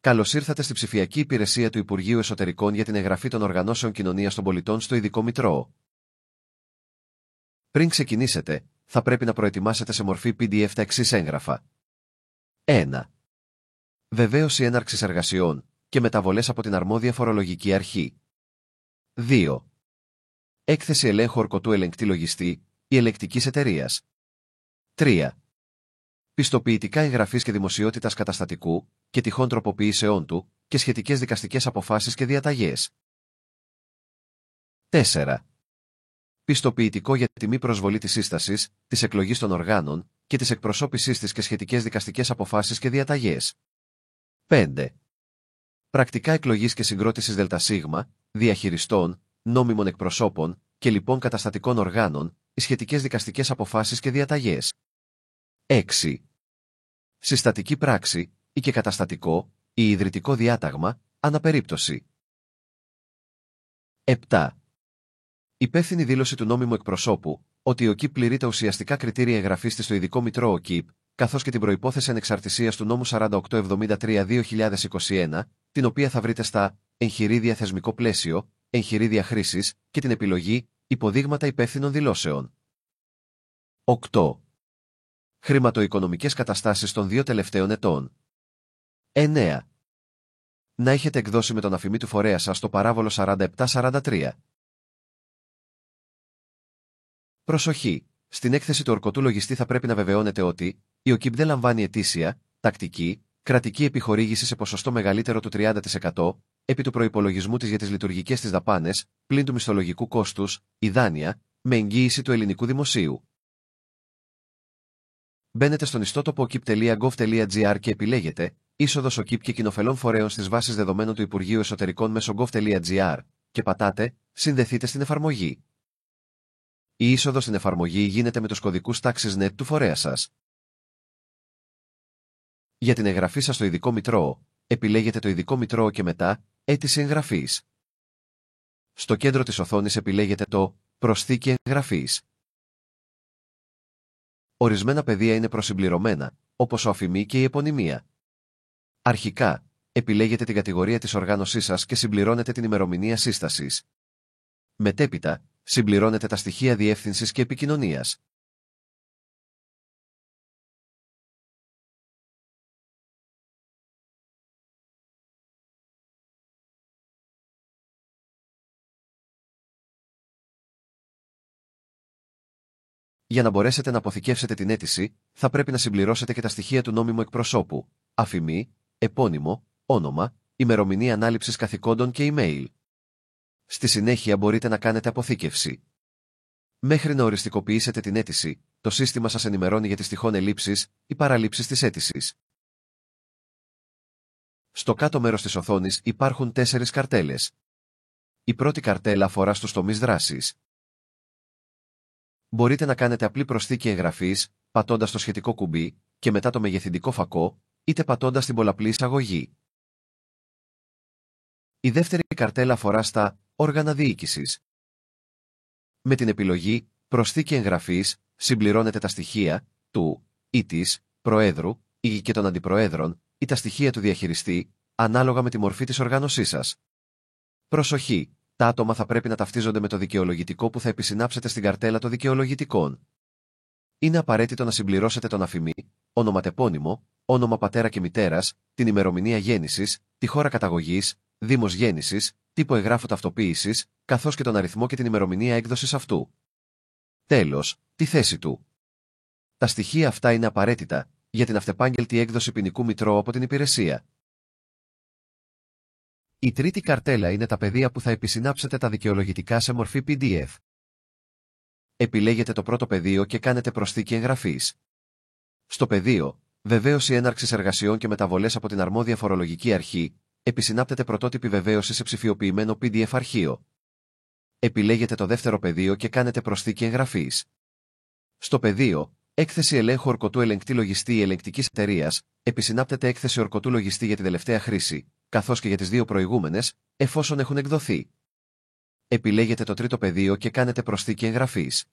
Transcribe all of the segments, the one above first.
Καλώς ήρθατε στη ψηφιακή υπηρεσία του Υπουργείου Εσωτερικών για την εγγραφή των οργανώσεων κοινωνίας των πολιτών στο ειδικό μητρό. Πριν ξεκινήσετε, θα πρέπει να προετοιμάσετε σε μορφή PDF τα εξής έγγραφα. 1. Βεβαίωση έναρξης εργασιών και μεταβολές από την αρμόδια φορολογική αρχή. 2. Έκθεση ελέγχου ορκωτού ελεγκτή λογιστή ή ελεγκτικής εταιρείας. 3. Πιστοποιητικά εγγραφής και δημοσιότητας καταστατικού και τυχόν τροποποιήσεών του και σχετικές δικαστικές αποφάσεις και διαταγές. 4. Πιστοποιητικό για τη μη προσβολή της σύστασης, της εκλογής των οργάνων και της εκπροσώπησής της και σχετικές δικαστικές αποφάσεις και διαταγές. 5. Πρακτικά εκλογής και συγκρότησης ΔΣ, διαχειριστών, νόμιμων εκπροσώπων και λοιπών καταστατικών οργάνων, οι σχετικές δικαστικές αποφάσεις και διαταγές. 6. Συστατική πράξη ή και καταστατικό ή ιδρυτικό διάταγμα, αναπερίπτωση. 7. Υπεύθυνη δήλωση του νόμιμου εκπροσώπου ότι η ΟΚΙΠ πληρεί τα ουσιαστικά κριτήρια εγγραφής της στο ειδικό μητρό ΟΚΙΠ, καθώς και την προϋπόθεση ανεξαρτησίας του νόμου 4873-2021, την οποία θα βρείτε στα εγχειρίδια θεσμικό πλαίσιο, εγχειρίδια χρήσης και την επιλογή υποδείγματα υπεύθυνων δηλώσεων. 8. Χρηματοοικονομικές καταστάσεις των 2 τελευταίων ετών. 9. Να έχετε εκδώσει με τον αφημί του φορέα σας το παράβολο 4743. Προσοχή! Στην έκθεση του ορκωτού λογιστή θα πρέπει να βεβαιώνετε ότι η ΟΚΙΠ δεν λαμβάνει ετήσια, τακτική, κρατική επιχορήγηση σε ποσοστό μεγαλύτερο του 30% επί του προϋπολογισμού της για τις λειτουργικές της δαπάνες, πλην του μισθολογικού κόστους, ή δάνεια, με εγγύηση του ελληνικού δημοσίου. Μπαίνετε στον ιστότοπο okip.gov.gr και επιλέγετε είσοδος ΟΚΙΠ και κοινοφελών φορέων στις βάσεις δεδομένων του Υπουργείου Εσωτερικών μέσω gov.gr και πατάτε «Συνδεθείτε στην εφαρμογή». Η είσοδος στην εφαρμογή γίνεται με τους κωδικούς τάξης NET του φορέα σας. Για την εγγραφή σας στο ειδικό μητρό, επιλέγετε το ειδικό μητρό και μετά «Αίτηση εγγραφής». Στο κέντρο της οθόνης επιλέγετε το «Προσθήκη εγγραφής». Ορισμένα πεδία είναι προσυμπληρωμένα, όπως ο αφημί και η επωνυμία. Αρχικά, επιλέγετε την κατηγορία της οργάνωσής σας και συμπληρώνετε την ημερομηνία σύστασης. Μετέπειτα, συμπληρώνετε τα στοιχεία διεύθυνσης και επικοινωνίας. Για να μπορέσετε να αποθηκεύσετε την αίτηση, θα πρέπει να συμπληρώσετε και τα στοιχεία του νόμιμου εκπροσώπου, αφημί, επώνυμο, όνομα, ημερομηνία ανάληψης καθηκόντων και email. Στη συνέχεια μπορείτε να κάνετε αποθήκευση. Μέχρι να οριστικοποιήσετε την αίτηση, το σύστημα σας ενημερώνει για τις τυχόν ελλείψεις ή παραλήψεις της αίτησης. Στο κάτω μέρος της οθόνης υπάρχουν 4 καρτέλες. Η πρώτη καρτέλα αφορά στους τομείς δράσης. Μπορείτε να κάνετε απλή προσθήκη εγγραφής, πατώντας το σχετικό κουμπί, και μετά το μεγεθυντικό φακό, είτε πατώντας την πολλαπλή εισαγωγή. Η δεύτερη καρτέλα αφορά στα όργανα διοίκησης. Με την επιλογή «Προσθήκη εγγραφής» συμπληρώνετε τα στοιχεία του ή της Προέδρου ή και των Αντιπροέδρων ή τα στοιχεία του διαχειριστή, ανάλογα με τη μορφή της οργάνωσής σας. Προσοχή! Τα άτομα θα πρέπει να ταυτίζονται με το δικαιολογητικό που θα επισυνάψετε στην καρτέλα των δικαιολογητικών. Είναι απαραίτητο να συμπληρώσετε τον αφημί, ονοματεπώνυμο, όνομα πατέρα και μητέρας, την ημερομηνία γέννησης, τη χώρα καταγωγής, δήμος γέννησης, τύπο εγγράφου ταυτοποίησης, καθώς και τον αριθμό και την ημερομηνία έκδοσης αυτού. Τέλος, τη θέση του. Τα στοιχεία αυτά είναι απαραίτητα για την αυτεπάγγελτη έκδοση ποινικού μητρώου από την υπηρεσία. Η τρίτη καρτέλα είναι τα πεδία που θα επισυνάψετε τα δικαιολογητικά σε μορφή PDF. Επιλέγετε το πρώτο πεδίο και κάνετε προσθήκη εγγραφής. Στο πεδίο «Βεβαίωση έναρξης εργασιών και μεταβολές από την αρμόδια φορολογική αρχή», επισυνάπτετε πρωτότυπη βεβαίωση σε ψηφιοποιημένο PDF αρχείο. Επιλέγετε το δεύτερο πεδίο και κάνετε προσθήκη εγγραφής. Στο πεδίο «Έκθεση ελέγχου ορκωτού ελεγκτή λογιστή ή ελεγκτικής εταιρείας», επισυνάπτετε έκθεση ορκωτού λογιστή για τη τελευταία χρήση, καθώς και για τις 2 προηγούμενες, εφόσον έχουν εκδοθεί. Επιλέγετε το τρίτο πεδίο και κάνετε προσθήκη εγγραφής.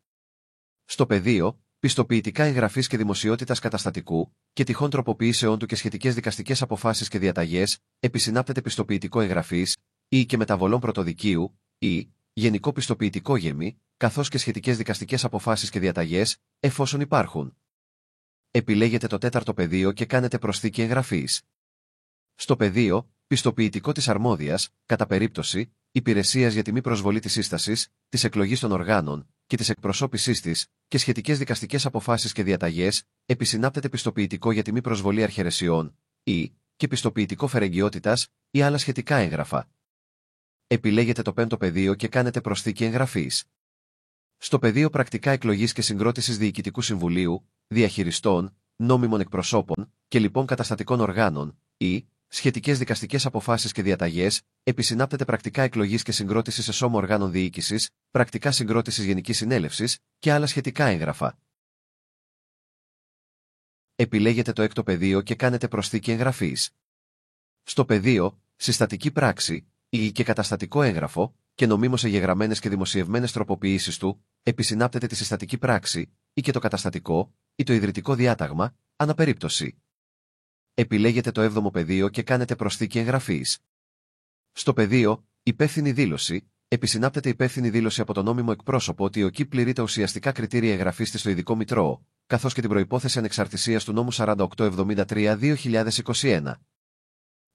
Στο πεδίο πιστοποιητικά εγγραφής και δημοσιότητας καταστατικού και τυχόν τροποποιήσεών του και σχετικές δικαστικές αποφάσεις και διαταγές, επισυνάπτεται πιστοποιητικό εγγραφής ή και μεταβολών πρωτοδικείου ή γενικό πιστοποιητικό γεμί, καθώς και σχετικές δικαστικές αποφάσεις και διαταγές, εφόσον υπάρχουν. Επιλέγετε το τέταρτο πεδίο και κάνετε προσθήκη εγγραφής. Στο πεδίο πιστοποιητικό της αρμόδιας, κατά περίπτωση, υπηρεσίας για τη μη προσβολή της σύστασης, της εκλογής των οργάνων και της εκπροσώπησής της και σχετικές δικαστικές αποφάσεις και διαταγές, επισυνάπτεται πιστοποιητικό για τη μη προσβολή αρχαιρεσιών ή και πιστοποιητικό φερεγγιότητας ή άλλα σχετικά έγγραφα. Επιλέγετε το πέμπτο πεδίο και κάνετε προσθήκη εγγραφής. Στο πεδίο πρακτικά εκλογής και συγκρότησης Διοικητικού Συμβουλίου, διαχειριστών, νόμιμων εκπροσώπων και λοιπών καταστατικών οργάνων ή σχετικές δικαστικές αποφάσεις και διαταγές, επισυνάπτεται πρακτικά εκλογής και συγκρότησης σε σώμα οργάνων διοίκησης, πρακτικά συγκρότησης Γενικής Συνέλευσης και άλλα σχετικά έγγραφα. Επιλέγετε το έκτο πεδίο και κάνετε προσθήκη εγγραφής. Στο πεδίο συστατική πράξη ή και καταστατικό έγγραφο και νομίμως εγγεγραμμένες και δημοσιευμένες τροποποιήσεις του, επισυνάπτεται τη συστατική πράξη ή και το καταστατικό ή το ιδρυτικό διάταγμα, αναπερίπτωση. Επιλέγετε το 7ο πεδίο και κάνετε προσθήκη εγγραφής. Στο πεδίο υπεύθυνη δήλωση, επισυνάπτεται υπεύθυνη δήλωση από τον νόμιμο εκπρόσωπο ότι ο ΚΙΠ πληρεί τα ουσιαστικά κριτήρια εγγραφής της στο ειδικό μητρό, καθώς και την προϋπόθεση ανεξαρτησίας του νόμου 4873-2021.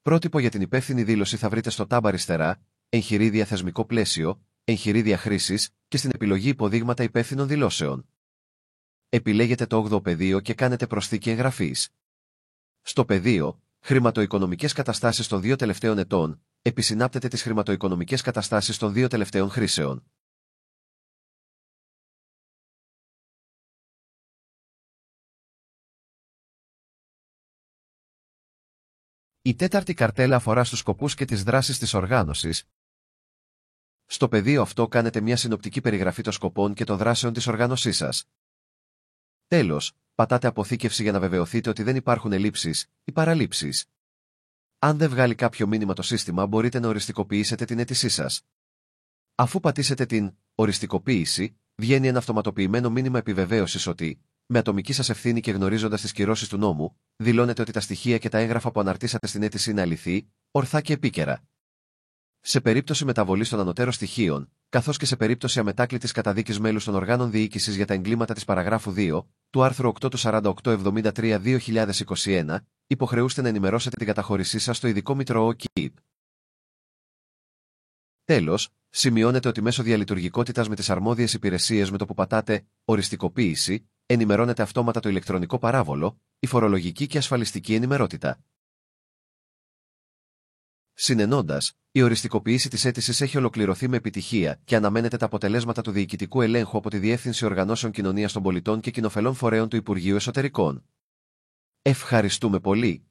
Πρότυπο για την υπεύθυνη δήλωση θα βρείτε στο tab αριστερά, εγχειρίδια θεσμικό πλαίσιο, εγχειρίδια χρήσης και στην επιλογή υποδείγματα υπεύθυνων δηλώσεων. Επιλέγετε το 8ο πεδίο και κάνετε προσθήκη εγγραφής. Στο πεδίο χρηματοοικονομικές καταστάσεις των 2 τελευταίων ετών, επισυνάπτεται τις χρηματοοικονομικές καταστάσεις των 2 τελευταίων χρήσεων. Η τέταρτη καρτέλα αφορά στους σκοπούς και τις δράσεις της οργάνωσης. Στο πεδίο αυτό κάνετε μια συνοπτική περιγραφή των σκοπών και των δράσεων της οργάνωσής σας. Τέλος, πατάτε αποθήκευση για να βεβαιωθείτε ότι δεν υπάρχουν ελλείψεις ή παραλήψεις. Αν δεν βγάλει κάποιο μήνυμα το σύστημα, μπορείτε να οριστικοποιήσετε την αίτησή σας. Αφού πατήσετε την οριστικοποίηση, βγαίνει ένα αυτοματοποιημένο μήνυμα επιβεβαίωσης ότι, με ατομική σας ευθύνη και γνωρίζοντας τις κυρώσεις του νόμου, δηλώνετε ότι τα στοιχεία και τα έγγραφα που αναρτήσατε στην αίτηση είναι αληθή, ορθά και επίκαιρα. Σε περίπτωση μεταβολής των ανωτέρων στοιχείων, καθώς και σε περίπτωση αμετάκλητης καταδίκης μέλους των οργάνων διοίκησης για τα εγκλήματα της παραγράφου 2, του άρθρου 8 του 4873-2021, υποχρεούστε να ενημερώσετε την καταχώρησή σας στο ειδικό μητρό ΚΙΠ. Τέλος, σημειώνετε ότι μέσω διαλειτουργικότητας με τις αρμόδιες υπηρεσίες με το που πατάτε οριστικοποίηση, ενημερώνεται αυτόματα το ηλεκτρονικό παράβολο, η φορολογική και ασφαλιστική ενημερότητα. Συνενώντας, η οριστικοποίηση της αίτησης έχει ολοκληρωθεί με επιτυχία και αναμένεται τα αποτελέσματα του διοικητικού ελέγχου από τη Διεύθυνση Οργανώσεων Κοινωνίας των Πολιτών και Κοινοφελών Φορέων του Υπουργείου Εσωτερικών. Ευχαριστούμε πολύ.